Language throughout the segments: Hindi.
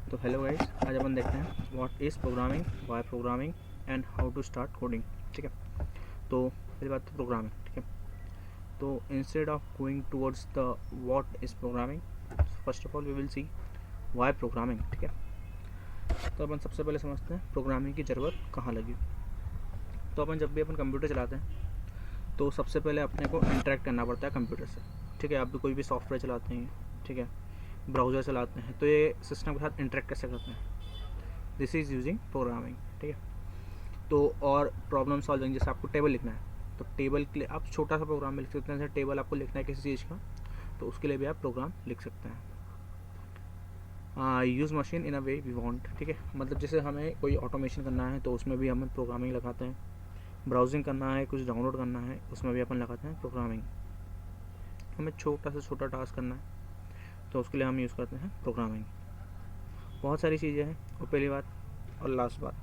तो हेलो गाइस, आज अपन देखते हैं what is programming, why programming and how to start coding. ठीक है, तो पहली बात तो प्रोग्रामिंग। ठीक है, तो instead of going towards the what is programming, first of all we will see why programming. ठीक है, तो अपन सबसे पहले समझते हैं प्रोग्रामिंग की ज़रूरत कहाँ लगी। तो अपन जब भी अपन कंप्यूटर चलाते हैं तो सबसे पहले अपने को इंटरेक्ट करना पड़ता है कंप्यूटर से। ठीक है, आप भी कोई भी सॉफ्टवेयर चलाते हैं, ठीक है, ब्राउज़र चलाते हैं, तो ये सिस्टम के साथ इंटरेक्ट कैसे करते हैं, दिस इज़ यूजिंग प्रोग्रामिंग। ठीक है, तो और प्रॉब्लम सॉल्विंग, जैसे आपको टेबल लिखना है तो टेबल के लिए आप छोटा सा प्रोग्राम लिख सकते हैं। जैसे टेबल आपको लिखना है किसी चीज़ का, तो उसके लिए भी आप प्रोग्राम लिख सकते हैं। Use machine in a way we want. ठीक है, मतलब जैसे हमें कोई ऑटोमेशन करना है तो उसमें भी हम प्रोग्रामिंग लगाते हैं। ब्राउजिंग करना है, कुछ डाउनलोड करना है, उसमें भी अपन लगाते हैं प्रोग्रामिंग। हमें छोटा से छोटा टास्क करना है तो उसके लिए हम यूज़ करते हैं प्रोग्रामिंग। बहुत सारी चीज़ें हैं। और पहली बात और लास्ट बात,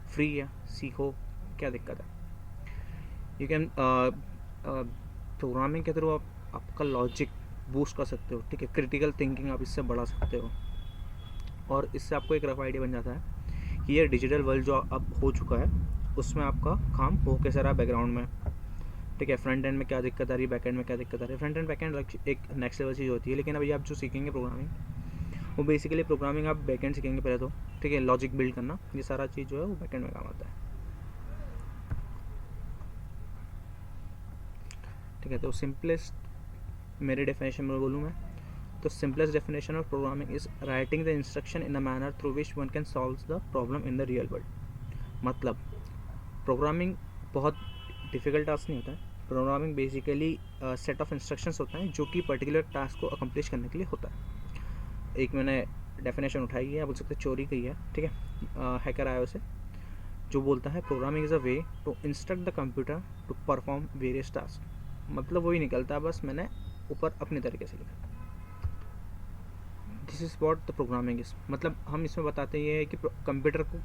फ्री है, सीखो, क्या दिक्कत है। यू कैन प्रोग्रामिंग के थ्रू आप आपका लॉजिक बूस्ट कर सकते हो। ठीक है, क्रिटिकल थिंकिंग आप इससे बढ़ा सकते हो, और इससे आपको एक रफ आइडिया बन जाता है कि ये डिजिटल वर्ल्ड जो अब हो चुका है उसमें आपका काम हो कैसा रहा बैकग्राउंड में। ठीक है, फ्रंट एंड में क्या दिक्कत आ रही है, बैक एंड में क्या दिक्कत आ रही है। फ्रंट एंड बैक एंड एक नेक्स्ट लेवल चीज़ होती है, लेकिन अभी आप जो सीखेंगे प्रोग्रामिंग, वो बेसिकली प्रोग्रामिंग आप बैक एंड सीखेंगे पहले तो। ठीक है, लॉजिक बिल्ड करना, ये सारा चीज़ जो है वो बैक एंड में काम आता है। ठीक है, तो सिंपलेस्ट मेरे डेफिनेशन में बोलूँ मैं तो simplest definition of programming is writing the instruction in a manner through which one can solve the problem in the real world. मतलब प्रोग्रामिंग बहुत डिफ़िकल्ट टास्क नहीं होता है। Programming basically set of instructions होता है जो कि पर्टिकुलर टास्क को अकम्प्लिश करने के लिए होता है। एक मैंने डेफिनेशन उठाई है, आप बोल सकते हैं चोरी की है। ठीक है, हैकर आया उसे, जो बोलता है programming is a way to instruct the computer to perform various task. मतलब वही निकलता है, बस मैंने ऊपर अपने तरीके से लिखा। This is what the programming is. मतलब हम इसमें बताते ये है कि कंप्यूटर को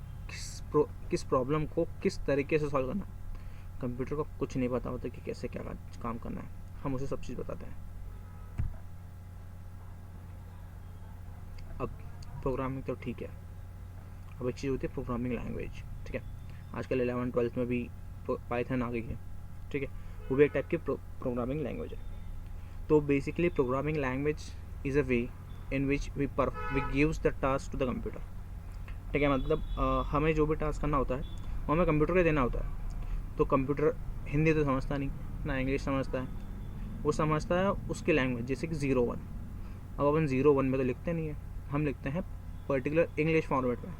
किस प्रॉब्लम को किस तरीके से सॉल्व करना है। कंप्यूटर को कुछ नहीं पता होता कि कैसे क्या काम करना है, हम उसे सब चीज़ बताते हैं। अब प्रोग्रामिंग तो ठीक है, अब एक चीज़ होती है प्रोग्रामिंग लैंग्वेज। ठीक है, आजकल 11-12 में भी पाइथन आ गई है। ठीक है, वो भी एक टाइप की प्रोग्रामिंग लैंग्वेज है। तो basically programming language is a way in which we gives the task to the computer. ठीक है, मतलब हमें जो भी टास्क करना होता है वो हमें कंप्यूटर को देना होता है। तो कंप्यूटर हिंदी तो समझता नहीं ना, इंग्लिश समझता है, वो समझता है उसकी लैंग्वेज, जैसे कि 0-1। अब अपन 0-1 में तो लिखते नहीं है, हम लिखते हैं पर्टिकुलर इंग्लिश फॉर्मेट में।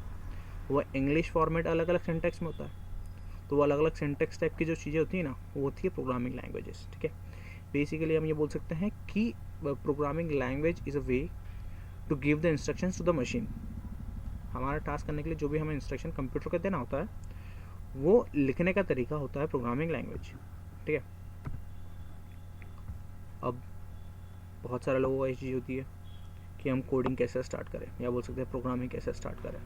वो इंग्लिश फॉर्मेट अलग अलग सिंटेक्स में होता है, तो वो अलग अलग सिंटेक्स टाइप की जो चीज़ें होती हैं ना, वो होती है प्रोग्रामिंग लैंग्वेजेस। ठीक है, बेसिकली हम ये बोल सकते हैं कि programming language is a way to give the instructions to the machine. हमारा टास्क करने के लिए जो भी हमें इंस्ट्रक्शन कंप्यूटर को देना होता है, वो लिखने का तरीका होता है प्रोग्रामिंग लैंग्वेज। ठीक है, अब बहुत सारे लोगों को ये चीज़ होती है कि हम कोडिंग कैसे स्टार्ट करें, या बोल सकते हैं प्रोग्रामिंग कैसे स्टार्ट करें।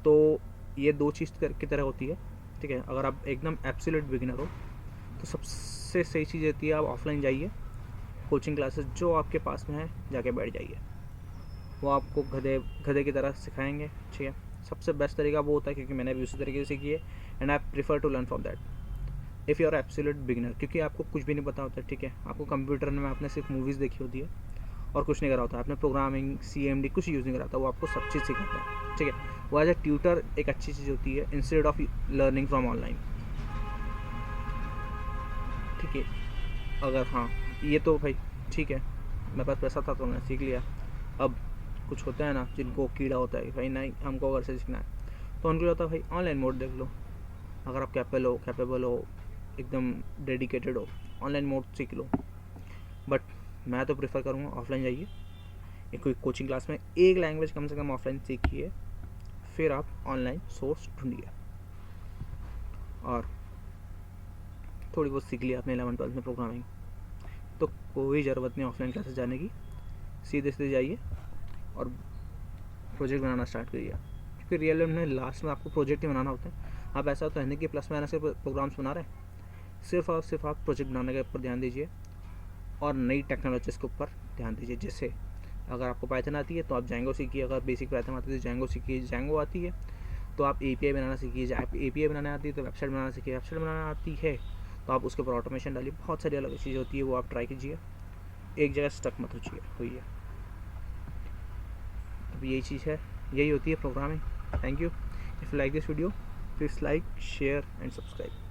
तो ये दो चीज़ की तरह होती है। ठीक है, अगर आप एकदम एब्सोल्यूट बिगिनर हो तो सबसे सही चीज़ होती है आप ऑफलाइन जाइए, कोचिंग क्लासेस जो आपके पास में है जाके बैठ जाइए, वो आपको गधे गधे की तरह सिखाएंगे। ठीक है, सबसे बेस्ट तरीका वो होता है, क्योंकि मैंने भी उसी तरीके से सीखी है, and I prefer to learn from that if you are absolute beginner. क्योंकि आपको कुछ भी नहीं पता होता है। ठीक है, आपको कंप्यूटर में आपने सिर्फ मूवीज़ देखी होती है और कुछ नहीं करा होता, आपने प्रोग्रामिंग CMD कुछ यूज़ नहीं करा था, वो आपको सब चीज़ सिखाता है। ठीक है, वो एज ए ट्यूटर एक अच्छी चीज़ होती है instead of learning from online. ठीक है, अगर हाँ ये तो भाई ठीक है, मेरे पास पैसा था तो मैंने सीख लिया। अब कुछ होता है ना जिनको कीड़ा होता है कि भाई नहीं हमको घर से सीखना है, तो उनको होता है भाई ऑनलाइन मोड देख लो। अगर आप कैपेबल हो, एकदम डेडिकेटेड हो, ऑनलाइन मोड सीख लो। बट मैं तो प्रेफर करूँगा ऑफलाइन जाइए, एक कोई कोचिंग क्लास में एक लैंग्वेज कम से कम ऑफलाइन सीखिए, फिर आप ऑनलाइन सोर्स ढूंढिए। और थोड़ी बहुत सीख लिया आपने 11-12 में प्रोग्रामिंग, तो कोई ज़रूरत नहीं ऑफलाइन क्लासेस जाने की, सीधे सीधे जाइए और प्रोजेक्ट बनाना स्टार्ट करिए। क्योंकि रियल में लास्ट में आपको प्रोजेक्ट ही बनाना होता है। आप ऐसा तो है नहीं कि प्लस माइनस से प्रोग्राम्स बना रहे हैं, सिर्फ आप प्रोजेक्ट बनाने के ऊपर ध्यान दीजिए और नई टेक्नोलॉजीज़ के ऊपर ध्यान दीजिए। जैसे अगर आपको पाइथन आती है तो आप जैंगो सीखिए, अगर बेसिक पाइथन आती है तो जैंगो सीखिए, जैंगो आती है तो आप API बनाना सीखिए, API बनाने आती है तो वेबसाइट बनाना सीखिए, वेबसाइट बनाना आती है तो आप उसके ऊपर ऑटोमेशन डालिए। बहुत सारी अलग चीज़ होती है, वो आप ट्राई कीजिए, एक जगह स्टक मत हुई है। तो यही चीज़ है, यही होती है programming. Thank you. If you like this video please like, share and subscribe.